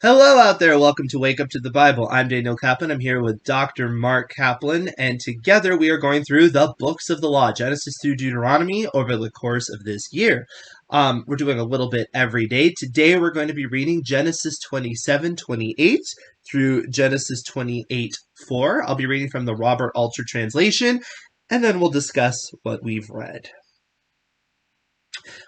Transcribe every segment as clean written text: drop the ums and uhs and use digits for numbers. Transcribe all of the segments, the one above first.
Hello out there. Welcome to Wake Up to the Bible. I'm Daniel Kaplan. I'm here with Dr. Mark Kaplan, and together we are going through the books of the law, Genesis through Deuteronomy, over the course of this year. We're doing a little bit every day. Today we're going to be reading Genesis 27:28 through Genesis 28:4. I'll be reading from the Robert Alter translation, and then we'll discuss what we've read.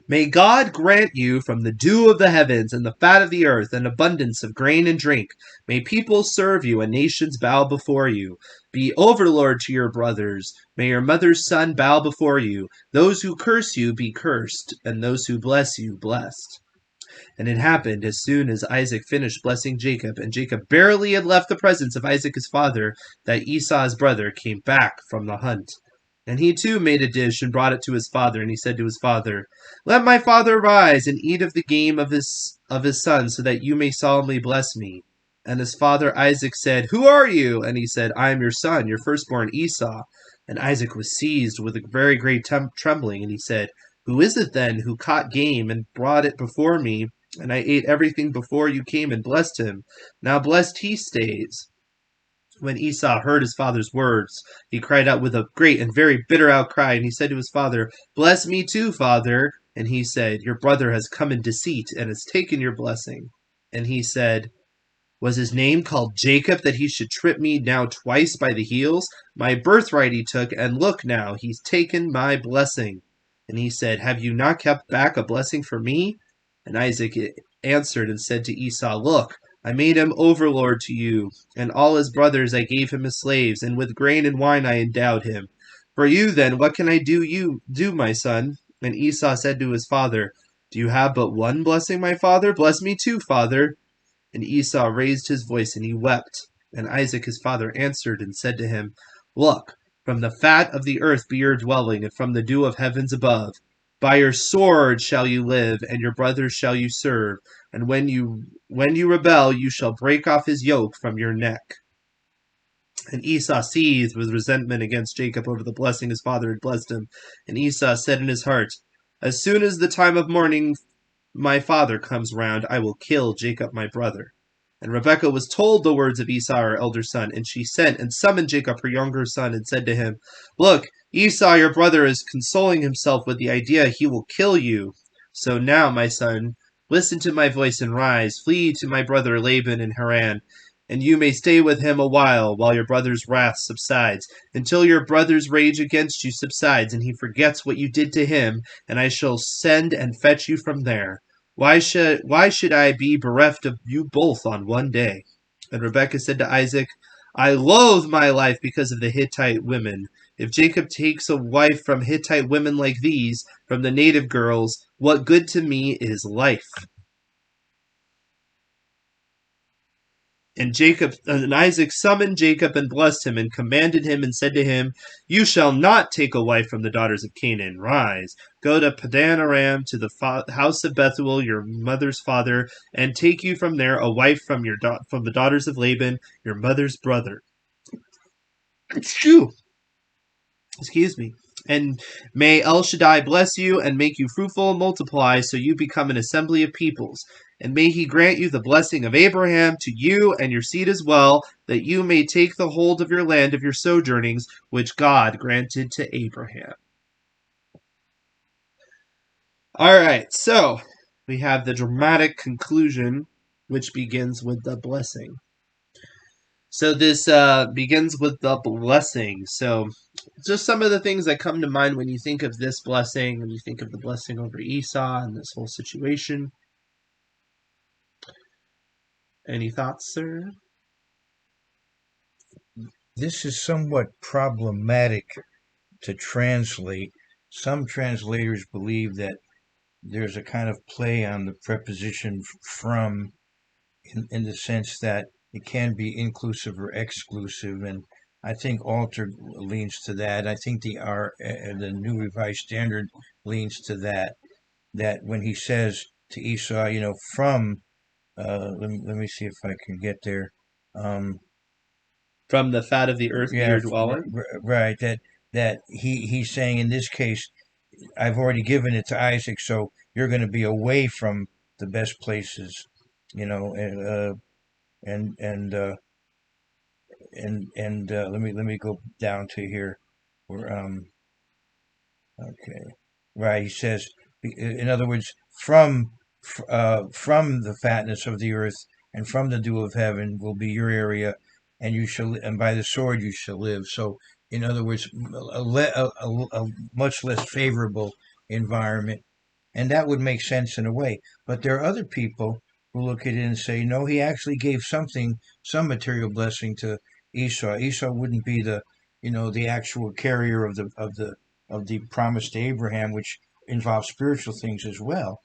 May God grant you from the dew of the heavens and the fat of the earth an abundance of grain and drink. May people serve you and nations bow before you. Be overlord to your brothers. May your mother's son bow before you. Those who curse you be cursed, and those who bless you blessed. And it happened as soon as Isaac finished blessing Jacob, and Jacob barely had left the presence of Isaac his father, that Esau his brother came back from the hunt. And he too made a dish and brought it to his father, and he said to his father, "Let my father rise and eat of the game of his son, so that you may solemnly bless me." And his father Isaac said, "Who are you?" And he said, "I am your son, your firstborn Esau." And Isaac was seized with a very great trembling, and he said, "Who is it then who caught game and brought it before me? And I ate everything before you came and blessed him. Now blessed he stays." When Esau heard his father's words, he cried out with a great and very bitter outcry, and he said to his father, "Bless me too, father." And he said, "Your brother has come in deceit and has taken your blessing." And he said, "Was his name called Jacob, that he should trip me now twice by the heels? My birthright he took, and look now, he's taken my blessing." And he said, "Have you not kept back a blessing for me?" And Isaac answered and said to Esau, "Look, I made him overlord to you, and all his brothers I gave him as slaves, and with grain and wine I endowed him. For you then, what can I do, my son?" And Esau said to his father, "Do you have but one blessing, my father? Bless me too, father." And Esau raised his voice, and he wept. And Isaac his father answered and said to him, "Look, from the fat of the earth be your dwelling, and from the dew of heavens above. By your sword shall you live, and your brothers shall you serve. And when you rebel, you shall break off his yoke from your neck." And Esau seethed with resentment against Jacob over the blessing his father had blessed him. And Esau said in his heart, "As soon as the time of mourning my father comes round, I will kill Jacob my brother." And Rebekah was told the words of Esau her elder son, and she sent and summoned Jacob her younger son, and said to him, "Look, Esau your brother is consoling himself with the idea he will kill you. So now, my son, listen to my voice and rise, flee to my brother Laban in Haran, and you may stay with him a while your brother's wrath subsides, until your brother's rage against you subsides, and he forgets what you did to him, and I shall send and fetch you from there. Why should I be bereft of you both on one day?" And Rebekah said to Isaac, "I loathe my life because of the Hittite women. If Jacob takes a wife from Hittite women like these, from the native girls, what good to me is life?" And Isaac summoned Jacob and blessed him, and commanded him, and said to him, "You shall not take a wife from the daughters of Canaan. Rise, go to Padan Aram, to the house of Bethuel, your mother's father, and take you from there a wife from the daughters of Laban, your mother's brother." Excuse me. "And may El Shaddai bless you, and make you fruitful and multiply, so you become an assembly of peoples. And may he grant you the blessing of Abraham to you and your seed as well, that you may take the hold of your land of your sojournings, which God granted to Abraham." All right, so we have the dramatic conclusion, which begins with the blessing. So this begins with the blessing. So just some of the things that come to mind when you think of this blessing, when you think of the blessing over Esau and this whole situation. Any thoughts, sir? This is somewhat problematic to translate. Some translators believe that there's a kind of play on the preposition from, in the sense that it can be inclusive or exclusive, and I think Alter leans to that. I think the New Revised Standard leans to that. That when he says to Esau, from, let me see if I can get there. From the fat of the earth be your dwelling. Right. That he's saying in this case, I've already given it to Isaac, so you're going to be away from the best places. you know, and and uh, and let me go down to here where okay, right. He says, in other words, from the fatness of the earth and from the dew of heaven will be your area, and you shall, and by the sword you shall live. So, in other words, a much less favorable environment, and that would make sense in a way. But there are other people who look at it and say, no, he actually gave something, some material blessing to Esau. Esau wouldn't be the actual carrier of the promise to Abraham, which involves spiritual things as well,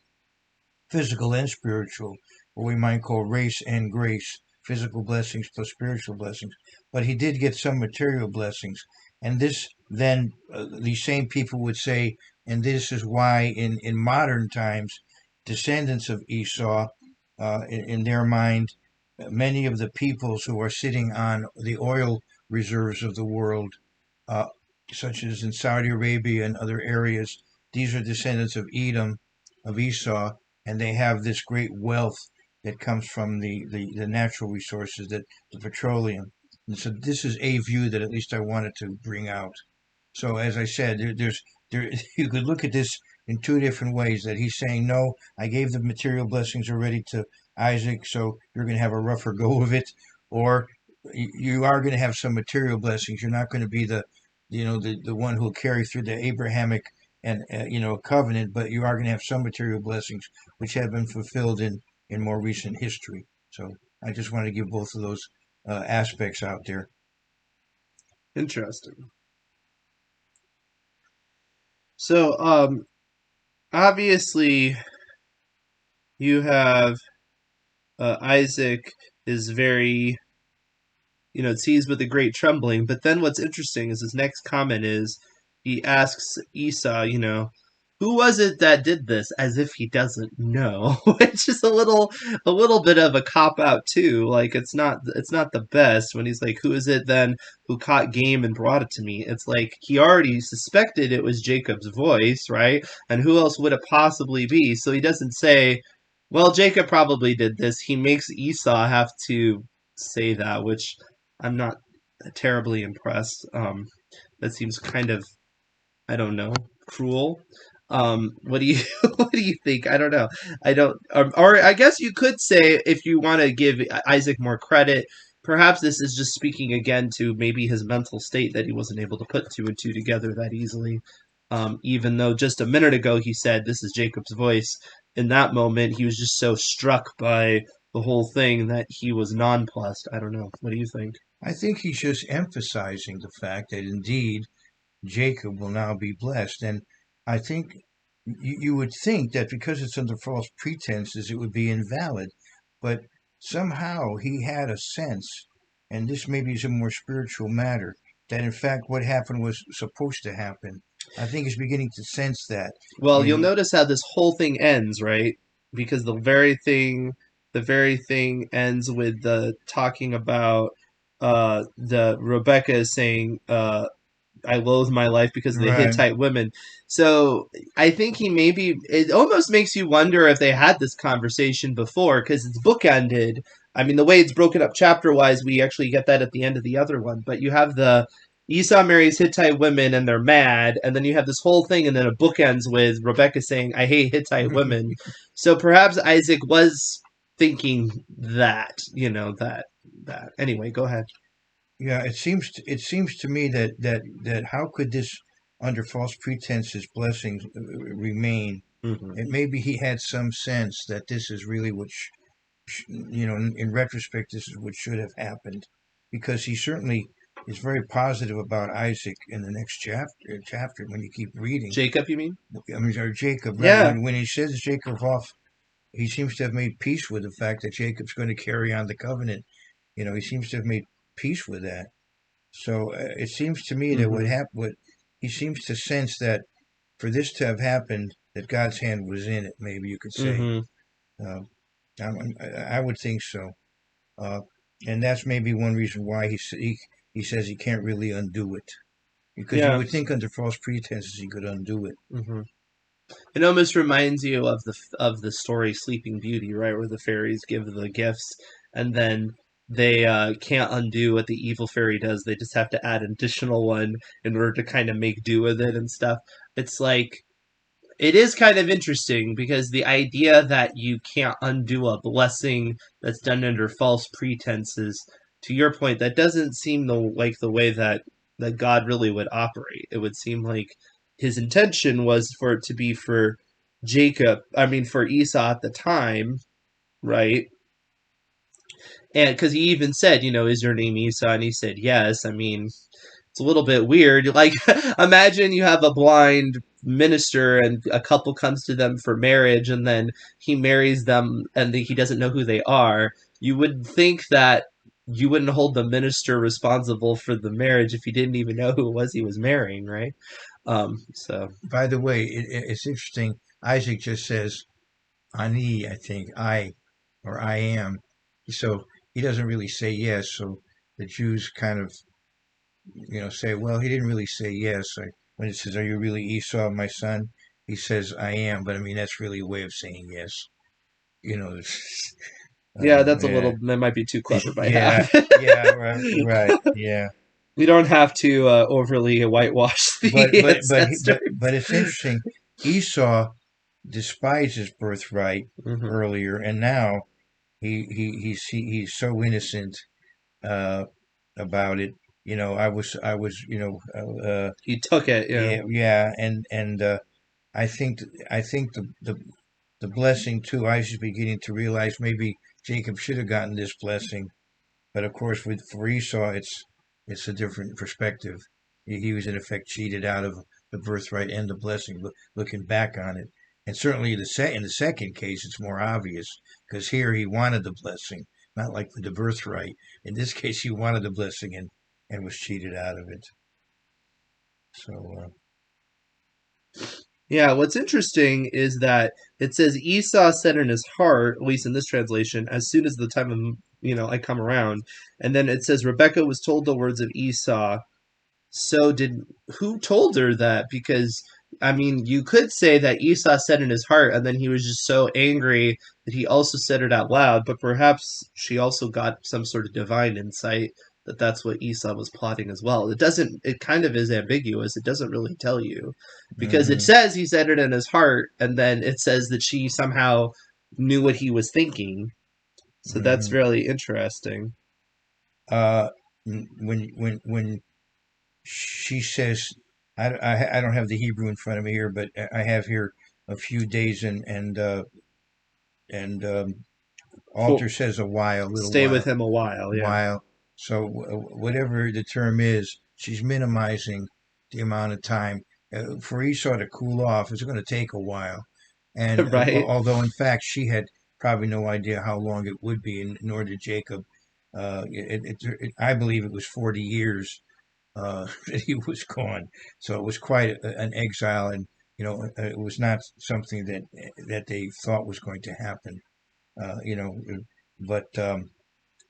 physical and spiritual, what we might call race and grace, physical blessings plus spiritual blessings. But he did get some material blessings. And this then, these same people would say, and this is why in modern times, descendants of Esau, in their mind, many of the peoples who are sitting on the oil reserves of the world, uh, such as in Saudi Arabia and other areas, these are descendants of Edom, of Esau, and they have this great wealth that comes from the natural resources, that the petroleum. And so this is a view that at least I wanted to bring out. So as I said, there you could look at this in two different ways. That he's saying, no, I gave the material blessings already to Isaac, so you're going to have a rougher go of it, or you are going to have some material blessings. You're not going to be the one who will carry through the Abrahamic and covenant, but you are going to have some material blessings which have been fulfilled in more recent history. So I just want to give both of those aspects out there. Interesting. So, obviously, you have Isaac is very, seized with a great trembling. But then what's interesting is his next comment is he asks Esau, who was it that did this, as if he doesn't know, which is a little bit of a cop out too. Like it's not the best when he's like, who is it then who caught game and brought it to me? It's like he already suspected it was Jacob's voice, right? And who else would it possibly be? So he doesn't say, well, Jacob probably did this. He makes Esau have to say that, which I'm not terribly impressed. That seems kind of, I don't know, cruel. What do you what do you think? I don't know. I don't, or I guess you could say if you want to give Isaac more credit, perhaps this is just speaking again to maybe his mental state that he wasn't able to put two and two together that easily. Even though just a minute ago he said this is Jacob's voice, in that moment he was just so struck by the whole thing that he was nonplussed. I don't know. What do you think? I think he's just emphasizing the fact that indeed Jacob will now be blessed. And I think you would think that because it's under false pretenses, it would be invalid. But somehow he had a sense, and this maybe is a more spiritual matter, that in fact what happened was supposed to happen. I think he's beginning to sense that. Well, you'll In notice how this whole thing ends, right? Because the very thing ends with the talking about the Rebecca is saying I loathe my life because of the Right, Hittite women. So I think he maybe it almost makes you wonder if they had this conversation before because it's bookended. I mean, the way it's broken up chapter wise, we actually get that at the end of the other one. But you have the Esau marries Hittite women and they're mad, and then you have this whole thing, and then a bookends with Rebecca saying, "I hate Hittite women." So perhaps Isaac was thinking that, that. Anyway, go ahead. yeah. It seems to me that how could this under false pretenses blessings remain? Hmm. And maybe he had some sense that this is really what in retrospect, this is what should have happened, because he certainly is very positive about Isaac in the next chapter when you keep reading. Jacob, you mean? I mean, or Jacob, right? Yeah. When he says Jacob off, he seems to have made peace with the fact that Jacob's going to carry on the covenant. He seems to have made peace with that. So it seems to me that Hmm. what he seems to sense that for this to have happened, that God's hand was in it. Maybe you could say. Hmm. Uh, I would think so. Uh, and that's maybe one reason why he says he can't really undo it, because you Yeah. would think under false pretenses he could undo it. Hmm. It almost reminds you of the story Sleeping Beauty, right, where the fairies give the gifts and then they can't undo what the evil fairy does. They just have to add an additional one in order to kind of make do with it and stuff. It's like it is kind of interesting because the idea that you can't undo a blessing that's done under false pretenses, to your point, that doesn't seem like the way that God really would operate. It would seem like his intention was for it to be for Jacob, I mean for Esau at the time, right? And because he even said, is your name Esau? And he said yes. I mean, it's a little bit weird. Like, imagine you have a blind minister and a couple comes to them for marriage, and then he marries them and he doesn't know who they are. You would think that you wouldn't hold the minister responsible for the marriage if he didn't even know who it was he was marrying, right? So By the way, it's interesting. Isaac just says ani, I think, I, or I am. So he doesn't really say yes. So the Jews kind of, say, well, he didn't really say yes. When it says, "Are you really Esau, my son?" He says, "I am," but I mean that's really a way of saying yes. You know, yeah, that's a yeah, little that might be too clever by yeah, half. yeah, right, right, yeah. We don't have to overly whitewash But the but but but ancestors. but it's interesting. Esau despised his birthright Hmm. earlier, and now he's so innocent uh, about it. I was He took it, yeah. yeah, yeah, and I think the blessing too. I was beginning to realize maybe Jacob should have gotten this blessing, but of course, for Esau, it's a different perspective. He was in effect cheated out of the birthright and the blessing. Looking back on it, and certainly in the second case, it's more obvious because here he wanted the blessing, not like with the birthright. In this case, he wanted the blessing and was cheated out of it. So Yeah, what's interesting is that it says Esau said in his heart, at least in this translation, as soon as the time of, I come around. And then it says Rebecca was told the words of Esau. So did who told her that? Because I mean, you could say that Esau said in his heart, and then he was just so angry that he also said it out loud. But perhaps she also got some sort of divine insight that that's what Esau was plotting as well. It doesn't. It kind of is ambiguous. It doesn't really tell you because it hmm says he said it in his heart, and then it says that she somehow knew what he was thinking. So that's hmm really interesting. uh, when she says, I don't have the Hebrew in front of me here, but I have here a few days and For Alter says a while, little stay with while, him a while, yeah. while. So whatever the term is, she's minimizing the amount of time for Esau to cool off. It's going to take a while, and Right. although in fact she had probably no idea how long it would be, and nor did Jacob. I believe it was 40 years that he was gone. So it was quite an exile, and it was not something that they thought was going to happen. Uh, you know, but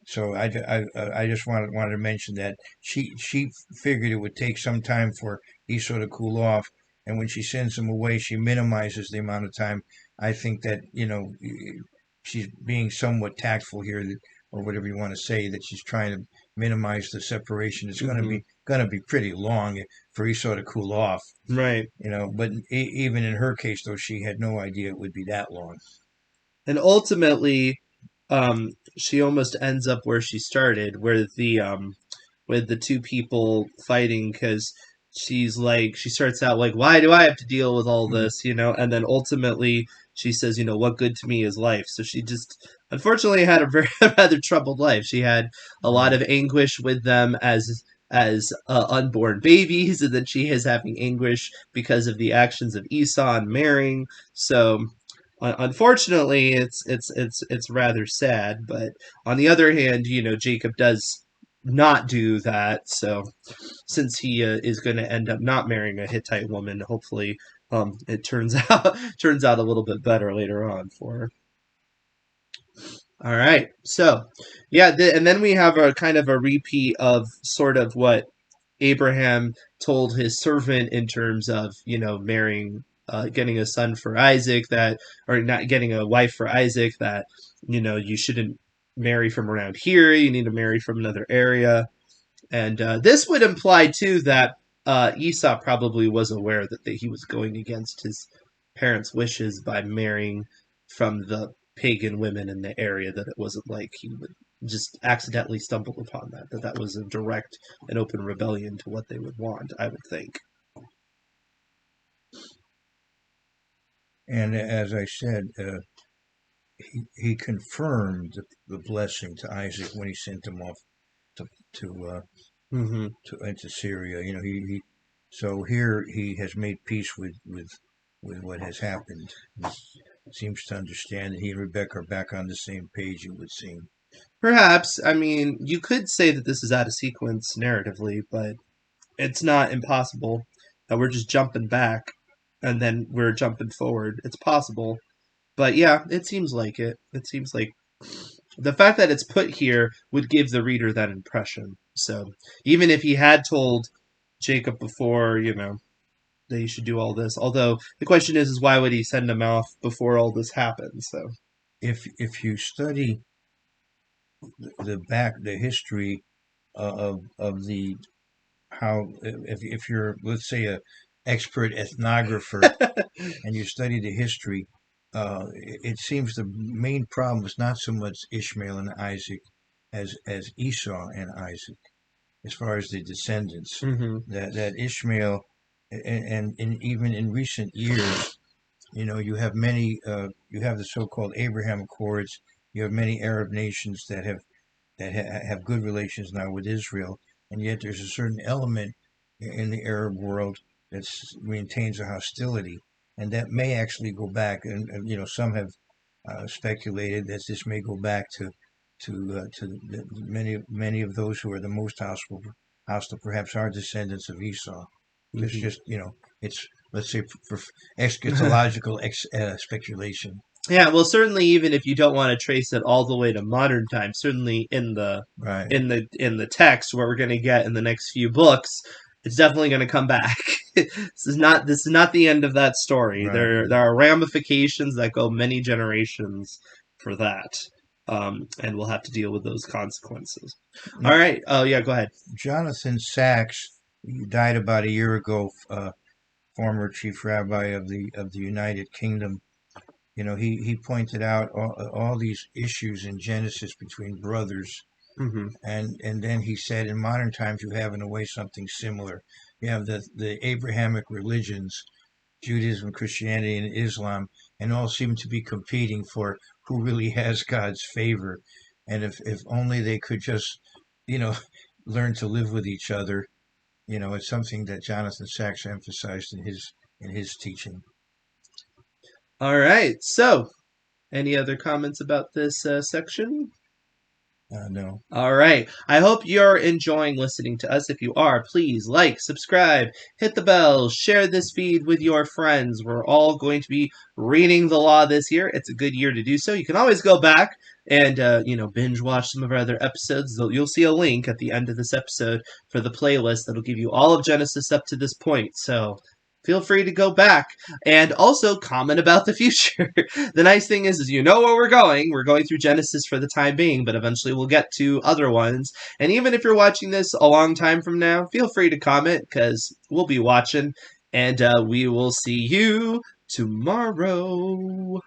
so I just wanted to mention that she figured it would take some time for Esau to cool off, and when she sends him away, she minimizes the amount of time. I think that she's being somewhat tactful here, or whatever you want to say, that she's trying to minimize the separation. It's Hmm. going to be pretty long for Esau to cool off, Right. But even in her case, though, she had no idea it would be that long. And ultimately, she almost ends up where she started, where the with the two people fighting because she starts out like, why do I have to deal with all Mhm. this, and then ultimately she says, what good to me is life. So she just unfortunately had a very rather troubled life. She had a lot Mm. of anguish with them as unborn babies, and then she is having anguish because of the actions of Esau and marrying. So unfortunately, it's rather sad. But on the other hand, Jacob does not do that. So since he is going to end up not marrying a Hittite woman, hopefully, it turns out a little bit better later on for her. All right. So, yeah, and then we have a kind of a repeat of sort of what Abraham told his servant in terms of, marrying getting a son for Isaac, that, or not getting a wife for Isaac, that, you shouldn't marry from around here, you need to marry from another area. And this would imply too that Esau probably was aware that he was going against his parents' wishes by marrying from the pagan women in the area. That it wasn't like he would just accidentally stumble upon that was a direct and open rebellion to what they would want, I would think. And as I said, he confirmed the blessing to Isaac when he sent him off to to Mm-hmm. into Syria. He so here he has made peace with what has happened. He seems to understand that he and Rebecca are back on the same page, it would seem. Perhaps, I mean, you could say that this is out of sequence narratively, but it's not impossible that we're just jumping back and then we're jumping forward. It's possible. But yeah, it seems like it. It seems like the fact that it's put here would give the reader that impression. So even if he had told Jacob before, that he should do all this, although the question is why would he send him off before all this happened? So. If you study the history of the how if you're, let's say, a expert ethnographer, and you study the history, it seems the main problem is not so much Ishmael and Isaac as Esau and Isaac, as far as the descendants. Mm-hmm. That Ishmael, and even in recent years, you have many, you have the so-called Abraham Accords. You have many Arab nations that have good relations now with Israel, and yet there's a certain element in the Arab world that maintains a hostility, and that may actually go back. And some have speculated that this may go back to many of those who are the most hostile perhaps are descendants of Esau. It's Mm-hmm. just, it's, let's say, for eschatological speculation. Yeah, well, certainly, even if you don't want to trace it all the way to modern times, certainly in the Right, text, what we're going to get in the next few books, it's definitely going to come back. This is not the end of that story. right. There are ramifications that go many generations for that, and we'll have to deal with those consequences. All Now, right. Oh yeah, go ahead. Jonathan Sachs, he died about a year ago, former chief rabbi of the United Kingdom. He pointed out all these issues in Genesis between brothers, Hmm. and then he said in modern times you have in a way something similar. You have the Abrahamic religions, Judaism, Christianity, and Islam, and all seem to be competing for who really has God's favor. And if only they could just, you know, learn to live with each other. It's something that Jonathan Sachs emphasized in his teaching. All right. So, any other comments about this section? No. All right. I hope you're enjoying listening to us. If you are, please like, subscribe, hit the bell, share this feed with your friends. We're all going to be reading the law this year. It's a good year to do so. You can always go back and binge watch some of our other episodes. You'll see a link at the end of this episode for the playlist that'll give you all of Genesis up to this point. So feel free to go back and also comment about the future. The nice thing is you know where we're going. We're going through Genesis for the time being, but eventually we'll get to other ones. And even if you're watching this a long time from now, feel free to comment because we'll be watching. And we will see you tomorrow.